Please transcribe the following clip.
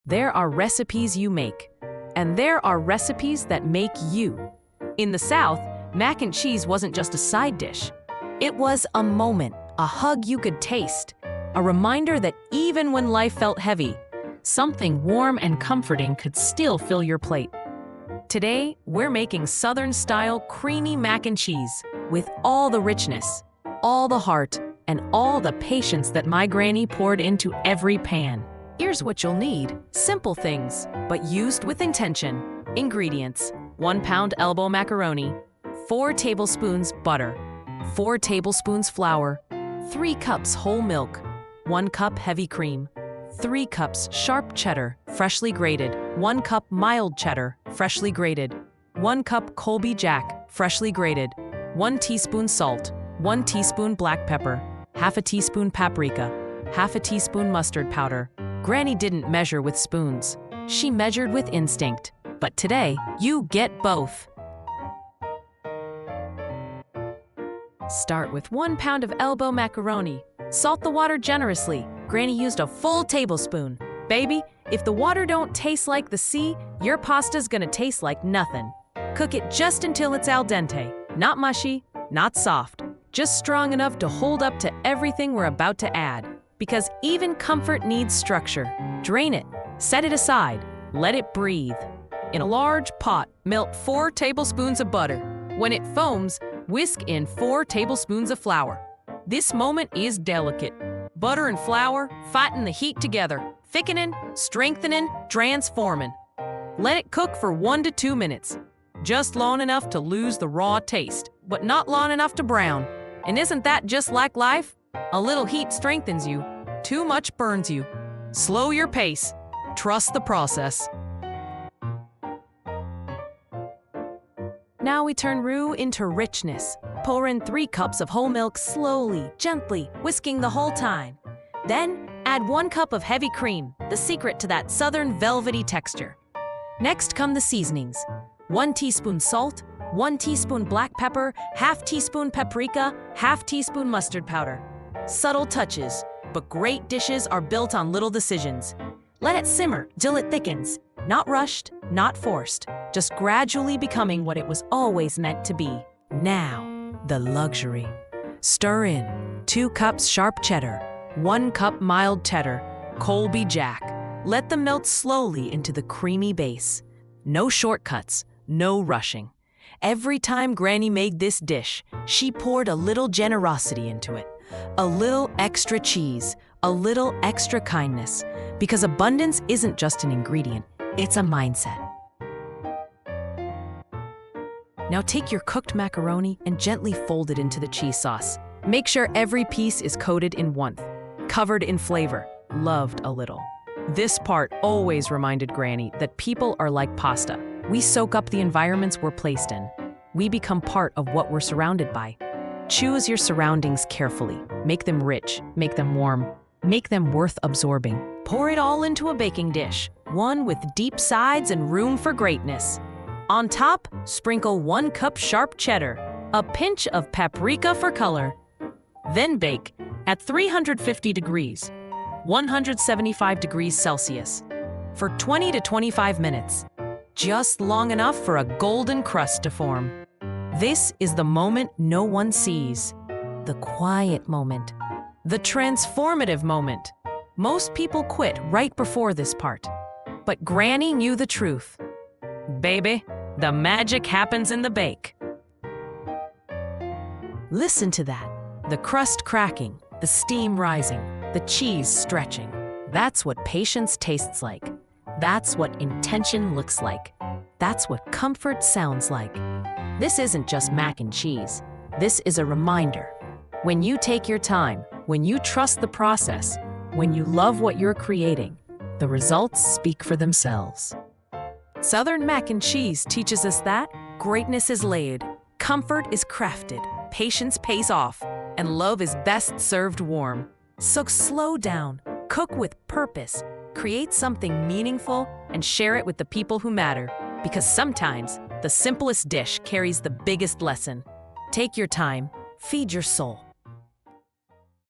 There are recipes you make, and there are recipes that make you. In the South, mac and cheese wasn't just a side dish. It was a moment, a hug you could taste, a reminder that even when life felt heavy, something warm and comforting could still fill your plate. Today, we're making Southern-style creamy mac and cheese with all the richness, all the heart, and all the patience that my granny poured into every pan. Here's what you'll need. Simple things, but used with intention. Ingredients: 1 pound elbow macaroni, 4 tablespoons butter, 4 tablespoons flour, 3 cups whole milk, 1 cup heavy cream, 3 cups sharp cheddar, freshly grated, 1 cup mild cheddar, freshly grated, 1 cup Colby Jack, freshly grated, 1 teaspoon salt, 1 teaspoon black pepper, half a teaspoon paprika, half a teaspoon mustard powder. Granny didn't measure with spoons. She measured with instinct. But today, you get both. Start with 1 pound of elbow macaroni. Salt the water generously. Granny used a full tablespoon. Baby, if the water don't taste like the sea, your pasta's gonna taste like nothing. Cook it just until it's al dente. Not mushy, not soft. Just strong enough to hold up to everything we're about to add. Because even comfort needs structure. Drain it, set it aside, let it breathe. In a large pot, melt 4 tablespoons of butter. When it foams, whisk in 4 tablespoons of flour. This moment is delicate. Butter and flour fighting the heat together, thickening, strengthening, transforming. Let it cook for 1 to 2 minutes. Just long enough to lose the raw taste, but not long enough to brown. And isn't that just like life? A little heat strengthens you. Too much burns you. Slow your pace. Trust the process. Now we turn roux into richness. Pour in 3 cups of whole milk slowly, gently, whisking the whole time. Then add 1 cup of heavy cream, the secret to that southern velvety texture. Next come the seasonings. 1 teaspoon salt, 1 teaspoon black pepper, half teaspoon paprika, half teaspoon mustard powder. Subtle touches, but great dishes are built on little decisions. Let it simmer till it thickens. Not rushed, not forced, just gradually becoming what it was always meant to be. Now, the luxury. Stir in 2 cups sharp cheddar, 1 cup mild cheddar, Colby Jack. Let them melt slowly into the creamy base. No shortcuts, no rushing. Every time Granny made this dish, she poured a little generosity into it. A little extra cheese, a little extra kindness, because abundance isn't just an ingredient, it's a mindset. Now take your cooked macaroni and gently fold it into the cheese sauce. Make sure every piece is coated in warmth, covered in flavor, loved a little. This part always reminded Granny that people are like pasta. We soak up the environments we're placed in. We become part of what we're surrounded by. Choose your surroundings carefully. Make them rich, make them warm, make them worth absorbing. Pour it all into a baking dish, one with deep sides and room for greatness. On top, sprinkle 1 cup sharp cheddar, a pinch of paprika for color. Then bake at 350 degrees, 175 degrees Celsius, for 20 to 25 minutes. Just long enough for a golden crust to form. This is the moment no one sees. The quiet moment. The transformative moment. Most people quit right before this part. But Granny knew the truth. Baby, the magic happens in the bake. Listen to that. The crust cracking, the steam rising, the cheese stretching. That's what patience tastes like. That's what intention looks like. That's what comfort sounds like. This isn't just mac and cheese. This is a reminder. When you take your time, when you trust the process, when you love what you're creating, the results speak for themselves. Southern mac and cheese teaches us that greatness is layered, comfort is crafted, patience pays off, and love is best served warm. So slow down, cook with purpose, create something meaningful, and share it with the people who matter. Because sometimes, the simplest dish carries the biggest lesson. Take your time, feed your soul.